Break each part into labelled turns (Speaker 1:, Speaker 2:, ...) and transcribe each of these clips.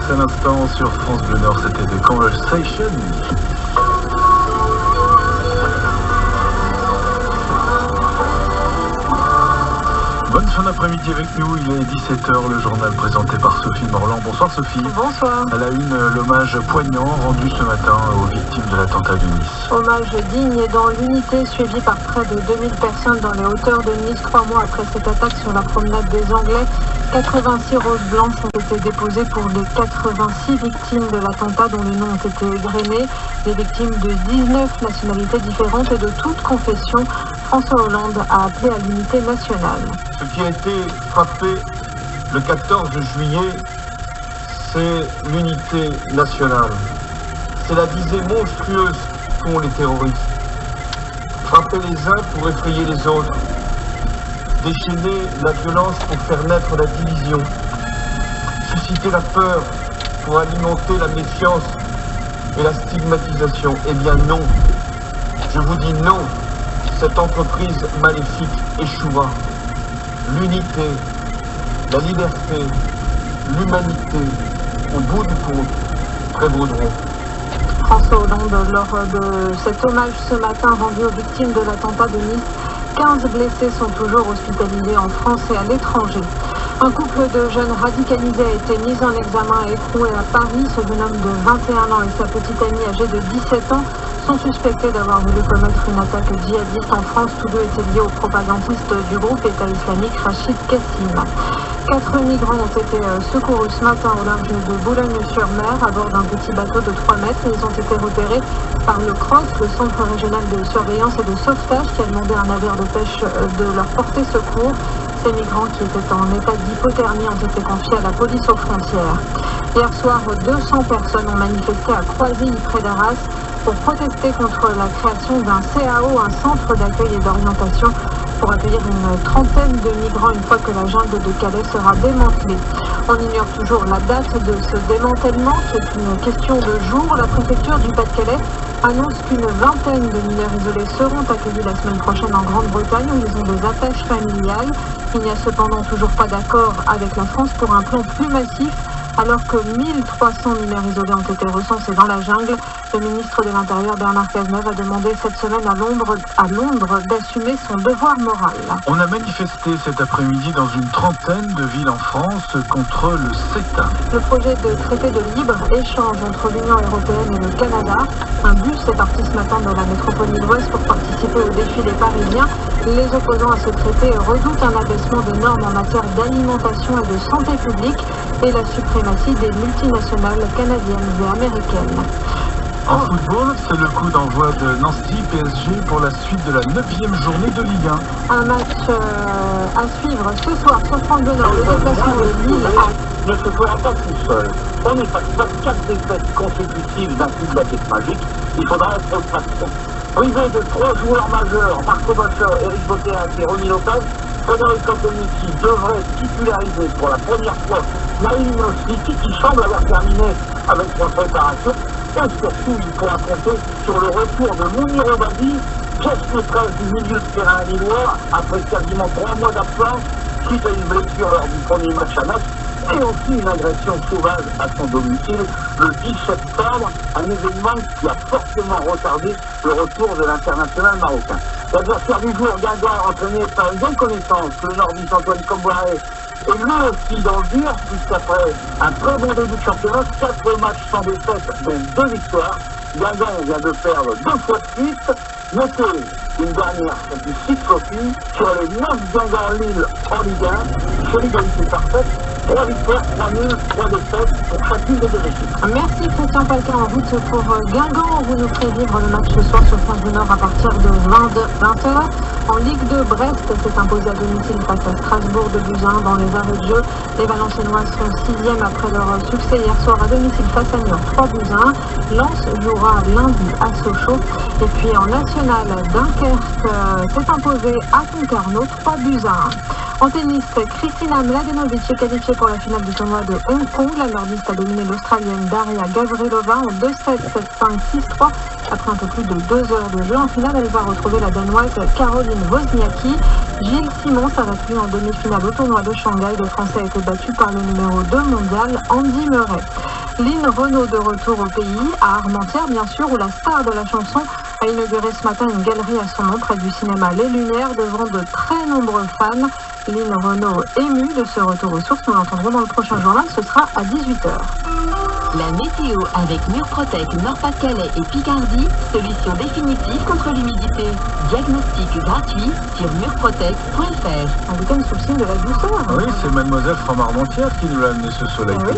Speaker 1: à l'instant sur France Bleu Nord, c'était The Conversation. Bonne fin d'après-midi avec nous, il est 17h, le journal présenté par Sophie Morland. Bonsoir Sophie.
Speaker 2: Bonsoir.
Speaker 1: À la une, l'hommage poignant rendu ce matin aux victimes de l'attentat de Nice.
Speaker 2: Hommage digne et dans l'unité, suivi par près de 2000 personnes dans les hauteurs de Nice, 3 mois après cette attaque sur la promenade des Anglais. 86 roses blanches ont été déposées pour les 86 victimes de l'attentat dont les noms ont été égrenés. Des victimes de 19 nationalités différentes et de toute confession. François Hollande a appelé à l'unité nationale.
Speaker 3: Ce qui a été frappé le 14 juillet, c'est l'unité nationale. C'est la visée monstrueuse qu'ont les terroristes. Frapper les uns pour effrayer les autres. Déchaîner la violence pour faire naître la division. Susciter la peur pour alimenter la méfiance et la stigmatisation. Eh bien non, je vous dis non, cette entreprise maléfique échouera. L'unité, la liberté, l'humanité, au bout du compte, prévaudront.
Speaker 2: François Hollande, lors de cet hommage ce matin rendu aux victimes de l'attentat de Nice, 15 blessés sont toujours hospitalisés en France et à l'étranger. Un couple de jeunes radicalisés a été mis en examen et écroué à Paris. Ce jeune homme de 21 ans et sa petite amie âgée de 17 ans sont suspectés d'avoir voulu commettre une attaque djihadiste en France. Tous deux étaient liés au propagandiste du groupe État islamique Rachid Kassim. 4 migrants ont été secourus ce matin au large de Boulogne-sur-Mer à bord d'un petit bateau de 3 mètres. Ils ont été repérés par le CROSS, le Centre régional de surveillance et de sauvetage, qui a demandé à un navire de pêche de leur porter secours. Ces migrants qui étaient en état d'hypothermie ont été confiés à la police aux frontières. Hier soir, 200 personnes ont manifesté à Croisilles, près d'Arras, pour protester contre la création d'un CAO, un centre d'accueil et d'orientation, pour accueillir une trentaine de migrants une fois que la jungle de Calais sera démantelée. On ignore toujours la date de ce démantèlement, qui est une question de jour. La préfecture du Pas-de-Calais annonce qu'une vingtaine de mineurs isolés seront accueillis la semaine prochaine en Grande-Bretagne, où ils ont des attaches familiales. Il n'y a cependant toujours pas d'accord avec la France pour un plan plus massif. Alors que 1300 mineurs isolés ont été recensés dans la jungle, le ministre de l'Intérieur Bernard Cazeneuve a demandé cette semaine à Londres d'assumer son devoir moral.
Speaker 1: On a manifesté cet après-midi dans une trentaine de villes en France contre le CETA.
Speaker 2: Le projet de traité de libre-échange entre l'Union européenne et le Canada. Un bus est parti ce matin de la métropole lilloise pour participer au défilé parisien. Les opposants à ce traité redoutent un abaissement des normes en matière d'alimentation et de santé publique et la suprématie des multinationales canadiennes et américaines.
Speaker 1: En football, c'est le coup d'envoi de Nancy-PSG pour la suite de la 9e journée de Ligue 1.
Speaker 2: Un match à suivre ce soir sur France Bleu Nord. Le déplacement de Lille
Speaker 4: ne se fera pas tout seul. On n'est pas 4 défaites consécutives d'un coup de baguette magique. Il faudra être patient. Privé de 3 joueurs majeurs, Marco Baccia, Eric Botéac et Ronny Lopez, Federico Antonelli devrait titulariser pour la première fois Naïm Nosiki, qui semble avoir terminé avec sa préparation. Et surtout, il pourra compter sur le retour de Mounir Obadi, pièce maîtresse du milieu de terrain lillois, après quasiment 3 mois d'absence, suite à une blessure lors du premier match à Metz, et aussi une agression sauvage à son domicile le 10 septembre, un événement qui a fortement retardé le retour de l'international marocain. L'adversaire du jour, Guingamp, entraîné par une bonne connaissance, le nordiste Antoine Comboiré, et lui aussi dans le dur, puisqu'après un très bon début de championnat, 4 matchs sans défaite, dont 2 victoires. Guingamp vient de perdre 2 fois de suite. Notez une dernière du 6 Sophie sur les 9 Guingamp-Lille en Ligue 1, sur l'égalité parfaite, 3 victoires, 3 nuls, 3 défaites pour chacune des 2 équipes.
Speaker 2: Merci Christian Palquin, en route pour Guingamp. Vous nous ferez vivre le match ce soir sur France Bleu Nord à partir de 20h. En Ligue 2, Brest s'est imposé à domicile face à Strasbourg de Buzyn dans les arrêts de jeu. Les Valenciennois sont 6e après leur succès hier soir à domicile face à Niort 3-1. Lens jouera lundi à Sochaux. Et puis en national, Dunkerque s'est imposé à Concarneau 3-1. En tennis, Kristina Mladenovic est qualifiée pour la finale du tournoi de Hong Kong. La nordiste a dominé l'Australienne Daria Gavrilova en 2-7, 7-5, 6-3. Après un peu plus de 2 heures de jeu, en finale, elle va retrouver la Danoise Caroline Wozniacki. Gilles Simon s'arrête lui en demi-finale au tournoi de Shanghai. Le Français a été battu par le numéro 2 mondial Andy Murray. Lynn Renaud de retour au pays, à Armentières bien sûr, où la star de la chanson a inauguré ce matin une galerie à son nom près du cinéma Les Lumières devant de très nombreux fans. Lynn Renaud émue de ce retour aux sources, nous l'entendrons dans le prochain journal, ce sera à 18h.
Speaker 5: La météo avec Murprotec Nord-Pas-de-Calais et Picardie, solution définitive contre l'humidité. Diagnostic gratuit sur murprotec.fr.
Speaker 2: Un week-end sous le signe de la douceur.
Speaker 3: Oui, c'est Mademoiselle from Armentières qui nous a amené ce soleil.
Speaker 2: Oui,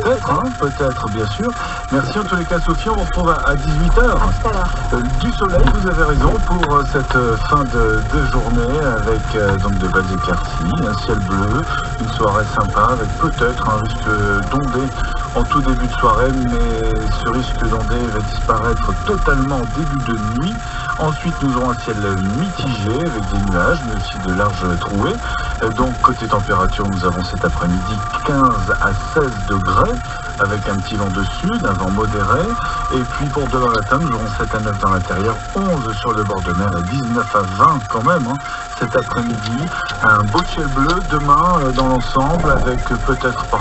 Speaker 3: Peut-être, bien sûr. Merci en tous les cas, Sophie. On vous retrouve à 18h.
Speaker 2: À tout à l'heure.
Speaker 3: Du soleil, vous avez raison, pour cette fin de journée avec donc de belles éclaircies, un ciel bleu, une soirée sympa avec peut-être un risque d'ondée en tout début de soirée, mais ce risque d'ondée va disparaître totalement en début de nuit. Ensuite, nous aurons un ciel mitigé avec des nuages, mais aussi de larges trouées. Donc, côté température, nous avons cet après-midi 15 à 16 degrés, avec un petit vent de sud, un vent modéré. Et puis, pour demain matin, nous aurons 7 à 9 dans l'intérieur, 11 sur le bord de mer et 19 à 20 quand même, cet après-midi. Un beau ciel bleu demain dans l'ensemble, avec peut-être